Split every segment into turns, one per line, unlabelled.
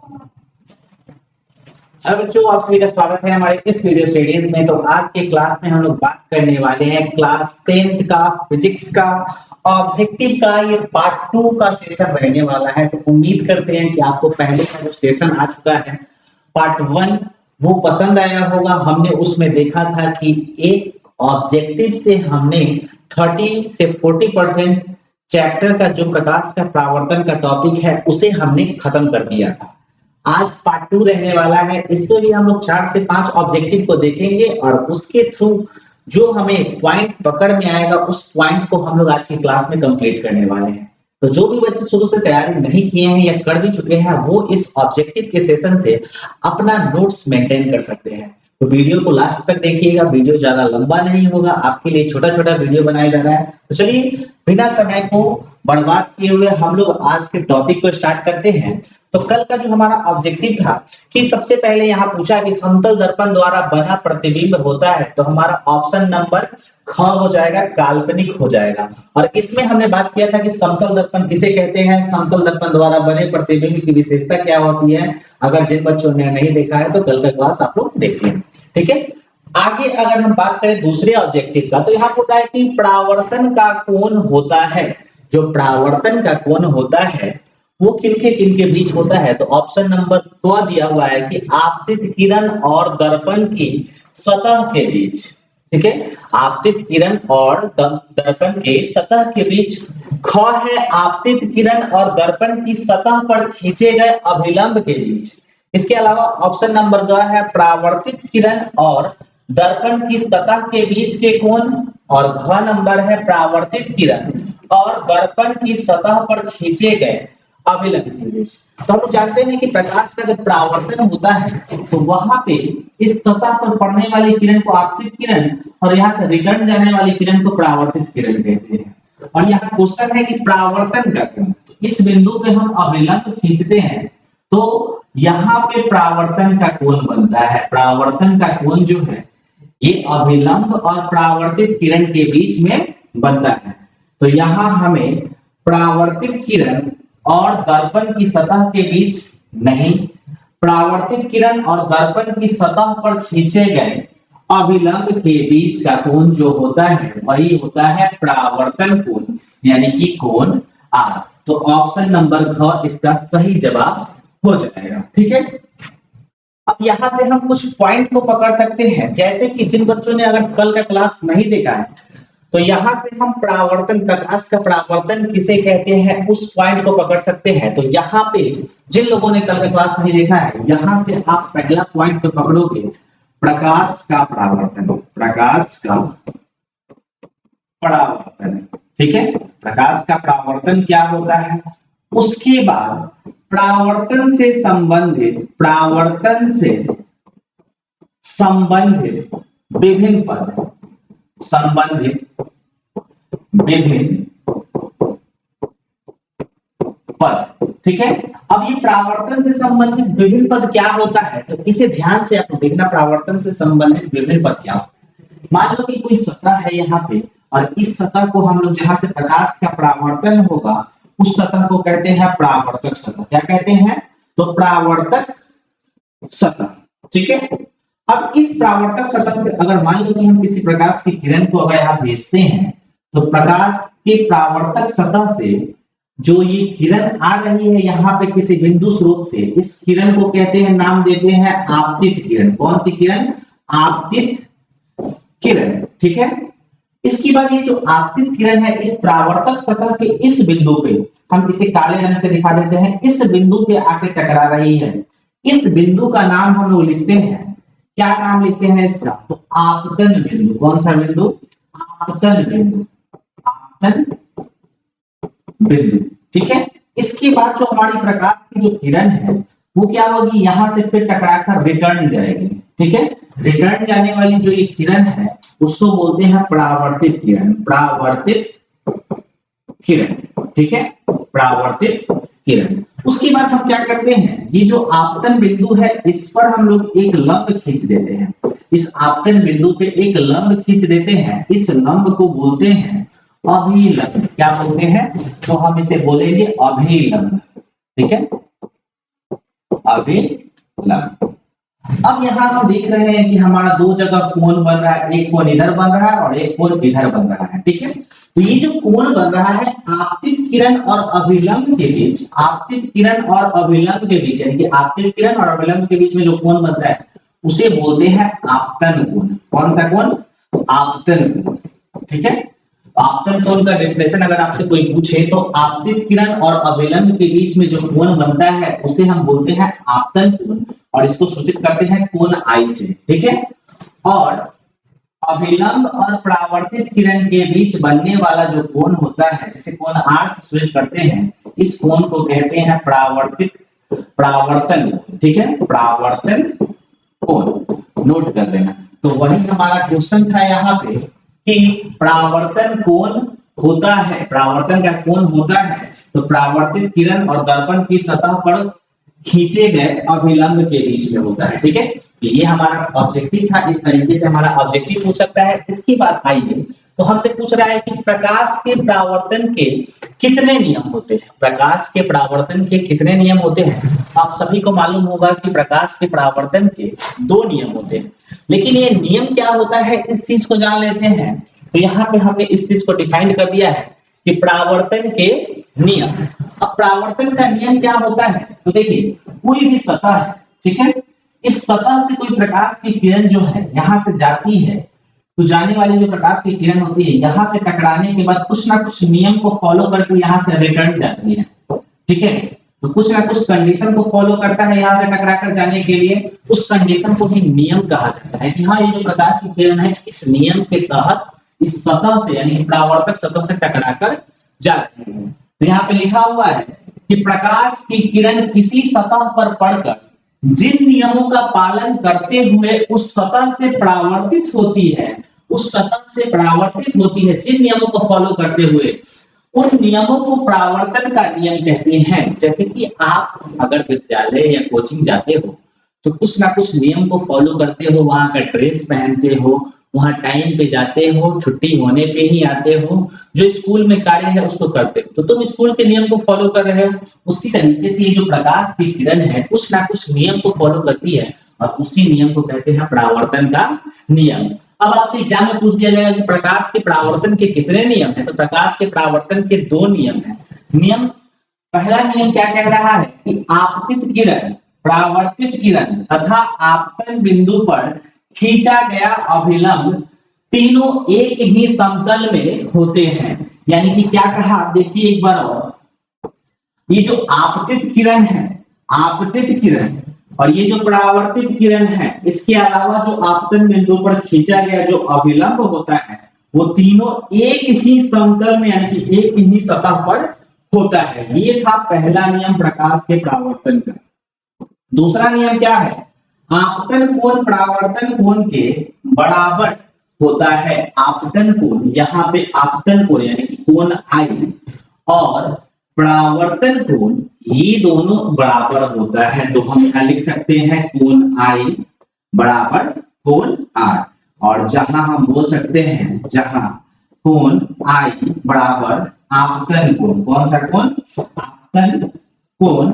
Hello बच्चों, आप सभी का स्वागत है हमारे इस वीडियो सीरीज में। तो आज के क्लास में हम लोग बात करने वाले हैं क्लास 10th का फिजिक्स का ऑब्जेक्टिव का। ये पार्ट 2 का सेशन रहने वाला है। तो उम्मीद करते हैं कि आपको पहले का जो सेशन आ चुका है पार्ट 1 वो पसंद आया होगा। हमने उसमें देखा था कि एक ऑब्जेक्टिव से हमने 30 से 40% चैप्टर का जो प्रकाश का परावर्तन का टॉपिक है उसे हमने खत्म कर दिया था। आज पार्ट 2 रहने वाला है। इससे भी हम लोग 4 से 5 ऑब्जेक्टिव को देखेंगे और उसके थ्रू जो हमें पॉइंट पकड़ में आएगा उस पॉइंट को हम लोग आज की क्लास में कंप्लीट करने वाले हैं। तो जो भी बच्चे शुरू से तैयारी नहीं किए हैं या कर भी चुके हैं वो इस ऑब्जेक्टिव के सेशन से अपना नोट्स मेंटेन कर सकते हैं। तो वीडियो को लास्ट तक देखिएगा, वीडियो ज्यादा लंबा नहीं होगा, आपके लिए छोटा छोटा वीडियो बनाया जा रहा है। तो चलिए बिना समय को बर्बाद किए हुए हम लोग आज के टॉपिक को स्टार्ट करते हैं। तो कल का जो हमारा ऑब्जेक्टिव था कि सबसे पहले यहाँ पूछा कि समतल दर्पण द्वारा बना प्रतिबिंब होता है, तो हमारा ऑप्शन नंबर ख हो जाएगा, काल्पनिक हो जाएगा। और इसमें हमने बात किया था कि समतल दर्पण किसे कहते हैं, समतल दर्पण द्वारा बने प्रतिबिंब की विशेषता क्या होती है। अगर जिन बच्चों ने नहीं देखा है तो कल का क्लास आप लोग देख लें, ठीक है। आगे अगर हम बात करें दूसरे ऑब्जेक्टिव का, तो यहाँ होता है कि परावर्तन का कोण होता है। जो परावर्तन का कोण होता है वो किनके बीच होता है। तो ऑप्शन नंबर क दिया हुआ है कि आपतित किरण और दर्पण की सतह के बीच, ठीक है। आपतित किरण और दर्पण के सतह के बीच। ख है आपतित किरण और दर्पण की सतह पर खींचे गए अभिलंब के बीच। इसके अलावा ऑप्शन नंबर ग है परावर्तित किरण और दर्पण की सतह के बीच के कोण। और घ नंबर है परावर्तित किरण और दर्पण की सतह पर खींचे गए अभिलंब के बीच। तो हम लोग जानते हैं कि प्रकाश का जब परावर्तन होता है तो वहां पे इस सतह पर पड़ने वाली किरण को आपतित किरण और यहाँ से रिटर्न जाने वाली किरण को परावर्तित किरण कहते हैं। और यहाँ क्वेश्चन है कि परावर्तन का कोण, तो इस बिंदु पे हम अभिलंब खींचते हैं तो यहाँ पे परावर्तन का कोण बनता है। परावर्तन का कोण जो है ये अभिलंब और परावर्तित किरण के बीच में बनता है। तो यहाँ हमें परावर्तित किरण और दर्पण की सतह के बीच नहीं, परावर्तित किरण और दर्पण की सतह पर खींचे गए अभिलंब के बीच का कोण जो होता है वही होता है परावर्तन कोण, यानी कि कोण आर। तो ऑप्शन नंबर ख इसका सही जवाब हो जाएगा, ठीक है। अब यहां से हम कुछ पॉइंट को पकड़ सकते हैं, जैसे कि जिन बच्चों ने अगर कल का क्लास नहीं देखा है तो यहां से हम परावर्तन, प्रकाश का परावर्तन किसे कहते हैं उस पॉइंट को पकड़ सकते हैं। तो यहाँ पे जिन लोगों ने कल का क्लास नहीं देखा है यहां से आप पहला पॉइंट तो पकड़ोगे प्रकाश का परावर्तन। प्रकाश का परावर्तन, ठीक है। प्रकाश का परावर्तन क्या होता है, उसके बाद परावर्तन से संबंधित, परावर्तन से संबंधित विभिन्न पद, संबंधित विभिन्न पद, ठीक है। अब ये परावर्तन से संबंधित विभिन्न पद क्या होता है तो इसे ध्यान से आप देखना। परावर्तन से संबंधित विभिन्न पद क्या होता है, मान लो कि कोई सतह है यहाँ पे और इस सतह को हम लोग जहां से प्रकाश का परावर्तन होगा उस सतह को कहते हैं परावर्तक सतह। क्या कहते हैं, तो परावर्तक सतह, ठीक है। अब इस परावर्तक सतह पे अगर मान लो कि हम किसी प्रकाश की किरण को अगर यहाँ भेजते हैं तो प्रकाश के परावर्तक सतह से जो ये किरण आ रही है यहाँ पे किसी बिंदु स्रोत से, इस किरण को कहते हैं, नाम देते हैं आपतित किरण। कौन सी किरण, आपतित किरण, ठीक है। इसके बाद ये जो आपतित किरण है इस परावर्तक सतह के इस बिंदु पे, हम इसे काले रंग से दिखा देते हैं, इस बिंदु पे आके टकरा रही है। इस बिंदु का नाम हम लोग लिखते हैं, क्या नाम लिखते हैं इसका, तो आपतन बिंदु। कौन सा बिंदु, आपतन बिंदु, आपतन बिंदु, ठीक है। इसके बाद जो हमारी प्रकाश की जो किरण है वो क्या होगी, यहां से फिर टकराकर रिटर्न जाएगी, ठीक है। रिटर्न जाने वाली जो ये किरण है उसको बोलते हैं परावर्तित किरण, परावर्तित किरण, ठीक है, परावर्तित किरण। उसके बाद हम क्या करते हैं, ये जो आपतन बिंदु है इस पर हम लोग एक लंब खींच देते हैं। इस आपतन बिंदु पे एक लंब खींच देते हैं, इस लंब को बोलते हैं अभिलंब। क्या बोलते हैं, तो हम इसे बोलेंगे अभिलंब, ठीक है, अभिलंब। अब यहाँ हम देख रहे हैं कि हमारा दो जगह कोण बन रहा है, एक कोण इधर बन रहा है और एक कोण इधर बन रहा है, ठीक है। तो ये जो कोण बन रहा है आपतित किरण और अभिलंब के बीच, आपतित किरण और अभिलंब के बीच, यानी कि आपतित किरण और अभिलंब के बीच में जो कोण बनता है उसे बोलते हैं आपतन कोण। कौन सा कोण? आपतन कोण, ठीक है। आपतन कोण का डेफिनेशन अगर आपसे कोई पूछे तो आपतित किरण और अभिलंब के बीच में जो कोण बनता है उसे हम बोलते हैं आपतन कोण, और इसको सूचित करते हैं कोण आई से, ठीक है। और अभिलंब और परावर्तित किरण के बीच बनने वाला जो कोण होता है, जिसे कोण आर से सूचित करते हैं, इस कोण को कहते हैं परावर्तन, ठीक है, परावर्तन कोण। नोट कर लेना। तो वही हमारा क्वेश्चन था यहाँ पे कि परावर्तन कोण होता है, परावर्तन का कोण होता है तो परावर्तित किरण और दर्पण की सतह पर खींचे गए अभिलंब के बीच में होता है, ठीक है। तो ये हमारा ऑब्जेक्टिव था, इस तरीके से हमारा ऑब्जेक्टिव पूछ सकता है। इसकी बात आइए तो हमसे पूछ रहा है कि प्रकाश के परावर्तन के कितने नियम होते हैं। प्रकाश के परावर्तन के कितने नियम होते हैं? आप सभी को मालूम होगा कि प्रकाश के परावर्तन के दो नियम होते हैं, लेकिन ये नियम क्या होता है इस चीज को जान लेते हैं। तो यहाँ पे हमने इस चीज को डिफाइन कर दिया है कि परावर्तन के नियम। अब परावर्तन का नियम क्या होता है? तो देखिए, कोई भी सतह है, ठीक है, इस सतह से कोई प्रकाश की किरण जो है यहाँ से जाती है, तो जाने वाली जो प्रकाश की किरण होती है यहाँ से टकराने के बाद कुछ ना कुछ नियम को फॉलो करके यहाँ से रिटर्न जाती है, ठीक है। तो कुछ ना कुछ कंडीशन को फॉलो करता है यहाँ से टकरा कर जाने के लिए, उस कंडीशन को ही नियम कहा जाता है कि हाँ, ये जो प्रकाश की किरण है इस नियम के तहत इस सतह से, यानी परावर्तक सतह से टकराकर जा रही है। तो यहाँ पे लिखा हुआ है कि प्रकाश की किरण किसी सतह पर पड़कर जिन नियमों का पालन करते हुए उस सतह से परावर्तित होती है, उस सतह से परावर्तित होती है, जिन नियमों को फॉलो करते हुए, उन नियमों को परावर्तन का नियम कहते हैं। जैसे कि आप अगर विद्यालय या कोचिंग जाते हो तो कुछ ना कुछ नियम को फॉलो करते हो, वहां का ड्रेस पहनते हो, वहां टाइम पे जाते हो, छुट्टी होने पे ही आते हो, जो स्कूल में कार्य है उसको करते हो, तो तुम स्कूल के नियम को फॉलो कर रहे हो। उसी तरीके से ये जो प्रकाश की किरण है कुछ ना कुछ नियम को फॉलो करती है और उसी नियम को कहते हैं परावर्तन का नियम। अब आपसे एग्जाम में पूछ दिया जाएगा कि प्रकाश के परावर्तन के कितने नियम हैं, तो प्रकाश के परावर्तन के दो नियम हैं। नियम पहला नियम क्या कह रहा है कि आपतित किरण, परावर्तित किरण तथा आपतन बिंदु पर खींचा गया अभिलंब तीनों एक ही समतल में होते हैं। यानी कि क्या कहा, देखिए एक बार और, ये जो आपतित किरण है, आपतित किरण, और ये जो परावर्तित किरण है, इसके अलावा जो आपतन बिंदु पर खींचा गया जो अभिलंब होता है वो तीनों एक ही समतल में, यानी कि एक ही सतह पर होता है। ये था पहला नियम प्रकाश के परावर्तन का। दूसरा नियम क्या है? आपतन कोण परावर्तन कोण के बराबर होता है। आपतन कोण, यहाँ पे आपतन कोण यानी कि कोण आई और परावर्तन कोण, ये दोनों बराबर होता है। तो हम यहाँ लिख सकते हैं कोण आई बराबर कोण आर, और जहां हम बोल सकते हैं, जहां कोण आई बराबर आपतन कोण, कौन सा कोण? आपतन कोण,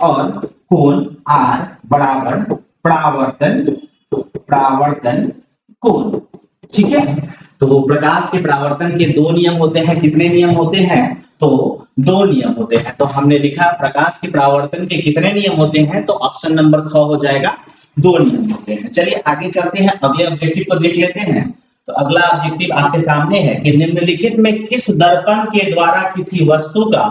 और कोण आर बराबर परावर्तन कोण, ठीक है। तो प्रकाश के परावर्तन के दो नियम होते हैं। कितने नियम होते हैं? तो दो नियम होते हैं। तो हमने लिखा प्रकाश के परावर्तन के कितने नियम होते हैं, तो ऑप्शन नंबर ख हो जाएगा, दो नियम होते हैं। चलिए आगे चलते हैं, अगले ऑब्जेक्टिव को देख लेते हैं। तो अगला ऑब्जेक्टिव आपके सामने है कि निम्नलिखित में किस दर्पण के द्वारा किसी वस्तु का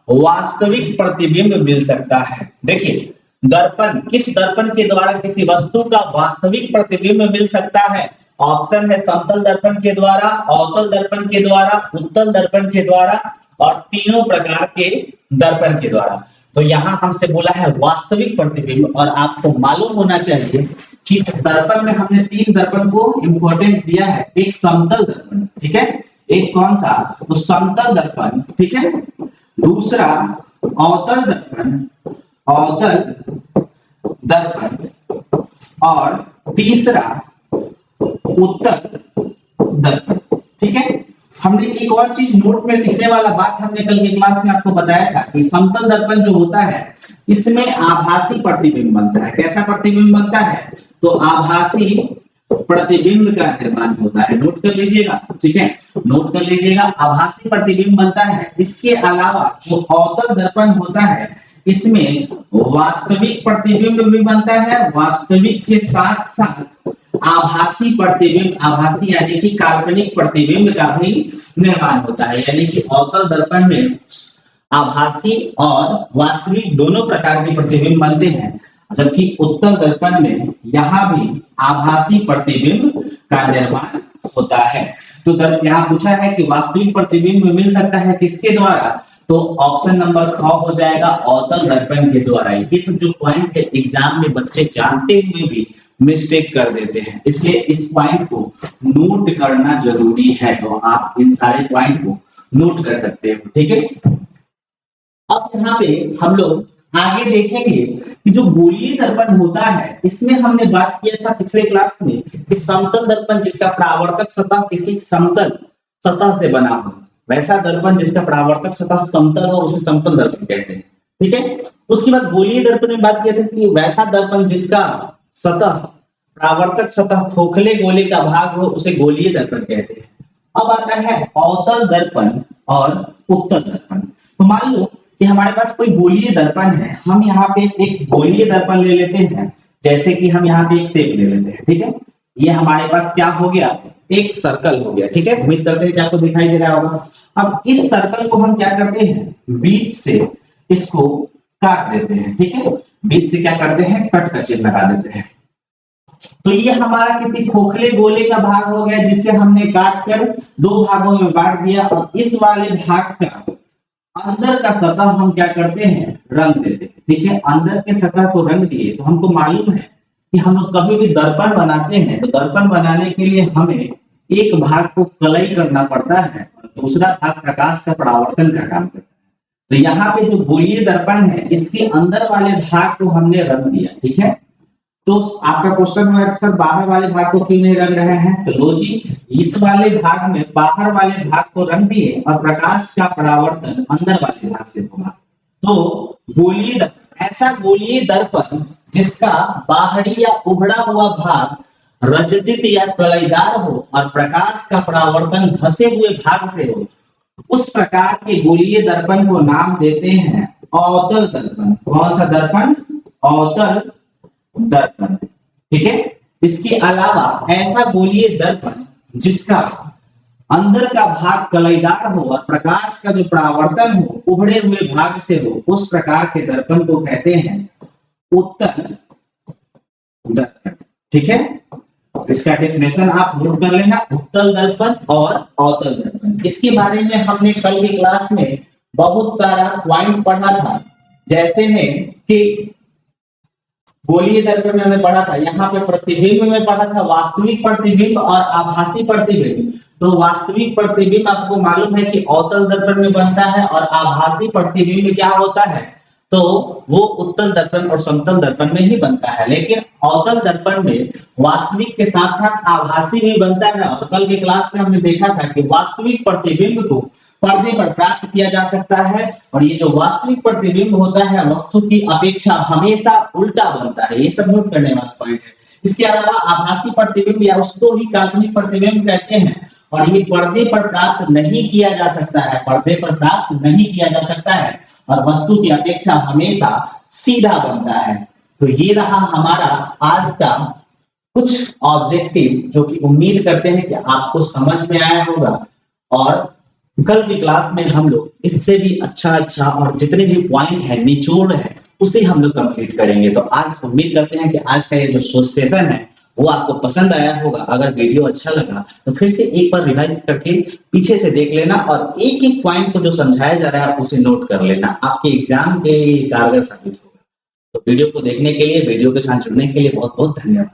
वास्तविक प्रतिबिंब मिल सकता है। देखिए, दर्पण, किस दर्पण के द्वारा किसी वस्तु का वास्तविक प्रतिबिंब मिल सकता है? ऑप्शन है समतल दर्पण के द्वारा, अवतल दर्पण के द्वारा, उत्तल दर्पण के द्वारा और तीनों प्रकार के दर्पण के द्वारा। तो यहाँ हमसे बोला है वास्तविक प्रतिबिंब, और आपको मालूम होना चाहिए कि दर्पण में हमने तीन दर्पण को इंपॉर्टेंट दिया है। एक समतल दर्पण, ठीक है, एक कौन सा? तो समतल दर्पण, ठीक है, दूसरा अवतल दर्पण, अवतल दर्पण, और तीसरा उत्तल दर्पण, ठीक है। हमने एक और चीज नोट में लिखने वाला बात हमने कल की क्लास में आपको बताया था कि समतल दर्पण जो होता है इसमें आभासी प्रतिबिंब बनता है। कैसा प्रतिबिंब बनता है? तो आभासी प्रतिबिंब का निर्माण होता है। नोट कर लीजिएगा, ठीक है, नोट कर लीजिएगा, आभासी प्रतिबिंब बनता है। इसके अलावा जो अवतल दर्पण होता है इसमें वास्तविक प्रतिबिंब भी बनता है, वास्तविक के साथ साथ आभासी प्रतिबिंब, आभासी यानी कि काल्पनिक प्रतिबिंब का भी निर्माण होता है। यानी कि अवतल दर्पण में आभासी और वास्तविक दोनों प्रकार के प्रतिबिंब बनते हैं, जबकि उत्तल दर्पण में यहाँ भी आभासी प्रतिबिंब का निर्माण होता है। तो यहाँ पूछा है कि वास्तविक प्रतिबिंब मिल सकता है किसके द्वारा? तो ऑप्शन नंबर ख हो जाएगा, अवतल दर्पण के द्वारा। ये सब जो पॉइंट है एग्जाम में बच्चे जानते हुए भी मिस्टेक कर देते हैं, इसलिए इस पॉइंट को नोट करना जरूरी है। तो आप इन सारे पॉइंट को नोट कर सकते हो, ठीक है। अब यहाँ पे हम लोग आगे देखेंगे कि जो गोलीय दर्पण होता है इसमें हमने बात किया था पिछले क्लास में कि समतल दर्पण जिसका परावर्तक सतह किसी समतल सतह से बना हो, वैसा दर्पण जिसका परावर्तक सतह समतल हो उसे समतल दर्पण कहते हैं, ठीक है। उसके बाद गोलीय दर्पण में बात किया था कि वैसा दर्पण जिसका सतह परावर्तक सतह खोखले गोले का भाग हो उसे गोलीय दर्पण कहते हैं। अब आता है अवतल दर्पण और उत्तल दर्पण। तो मान लो कि हमारे पास कोई गोलीय दर्पण है, हम यहाँ पे एक गोलीय दर्पण ले लेते हैं, जैसे कि हम यहाँ पे एक शेप ले लेते हैं, ठीक है। ये हमारे पास क्या हो गया? एक सर्कल हो गया, ठीक है। उम्मीद करते हैं कि आपको दिखाई दे रहा होगा। अब इस सर्कल को हम क्या करते हैं? बीच से इसको काट देते हैं, ठीक है। बीच से क्या करते हैं? कट का चिन्ह लगा देते हैं। तो ये हमारा किसी खोखले गोले का भाग हो गया जिसे हमने काट कर दो भागों में बांट दिया। और इस वाले भाग का अंदर का सतह हम क्या करते हैं? रंग देते हैं, ठीक है। अंदर के सतह को रंग दिए तो हमको मालूम है कि हम लोग कभी भी दर्पण बनाते हैं तो दर्पण बनाने के लिए हमें एक भाग को कलई करना पड़ता है और दूसरा भाग प्रकाश का परावर्तन का काम करता है। तो यहाँ पे जो गोलीय दर्पण है इसके अंदर वाले भाग को हमने रंग दिया, ठीक है। तो आपका क्वेश्चन है सर बाहर वाले भाग को क्यों नहीं रंग रहे हैं? तो लो जी, इस वाले भाग में बाहर वाले भाग को रंग दिए और प्रकाश का परावर्तन अंदर वाले भाग से होगा। तो गोलीय दर्पण, ऐसा गोलीय दर्पण जिसका बाहरी या उभड़ा हुआ भाग रजदित या कलईदार हो और प्रकाश का परावर्तन धसे हुए भाग से हो, उस प्रकार के गोलीय दर्पण को नाम देते हैं अवतल दर्पण। कौन सा दर्पण? अवतल दर्पण, ठीक है। इसके अलावा ऐसा गोलीय दर्पण जिसका अंदर का भाग कलईदार हो और प्रकाश का जो परावर्तन हो उभड़े हुए भाग से हो, उस प्रकार के दर्पण को कहते हैं उत्तल दर्पण, ठीक है। इसका डेफिनेशन आप नोट कर लेना, उत्तल दर्पण और अवतल दर्पण। इसके बारे में हमने कल की क्लास में बहुत सारा पॉइंट पढ़ा था, जैसे में कि गोलीय दर्पण में हमने पढ़ा था, यहाँ पे प्रतिबिंब में पढ़ा था वास्तविक प्रतिबिंब और आभासी प्रतिबिंब। तो वास्तविक प्रतिबिंब आपको मालूम है कि अवतल दर्पण में बनता है और आभासी प्रतिबिंब क्या होता है? तो वो उत्तल दर्पण और समतल दर्पण में ही बनता है। लेकिन अवतल दर्पण में वास्तविक के साथ साथ आभासी भी बनता है। और कल की क्लास में हमने देखा था कि वास्तविक प्रतिबिंब को पर्दे पर प्राप्त किया जा सकता है और ये जो वास्तविक प्रतिबिंब होता है वस्तु की अपेक्षा हमेशा उल्टा बनता है। ये सब नोट करने वाला पॉइंट है। इसके अलावा आभासी प्रतिबिंब या उसको ही काल्पनिक प्रतिबिंब कहते हैं और ये पर्दे पर प्राप्त नहीं किया जा सकता है, पर्दे पर प्राप्त नहीं किया जा सकता है और वस्तु की अपेक्षा हमेशा सीधा बनता है। तो ये रहा हमारा आज का कुछ ऑब्जेक्टिव जो कि उम्मीद करते हैं कि आपको समझ में आया होगा और कल की क्लास में हम लोग इससे भी अच्छा और जितने भी पॉइंट है निचोड़ है उसे हम लोग कंप्लीट करेंगे। तो आज उम्मीद करते हैं कि आज का ये जो सेशन है वो आपको पसंद आया होगा। अगर वीडियो अच्छा लगा तो फिर से एक बार रिवाइज करके पीछे से देख लेना और एक एक पॉइंट को जो समझाया जा रहा है उसे नोट कर लेना, आपके एग्जाम के लिए कारगर साबित होगा। तो वीडियो को देखने के लिए, वीडियो के साथ जुड़ने के लिए बहुत बहुत धन्यवाद।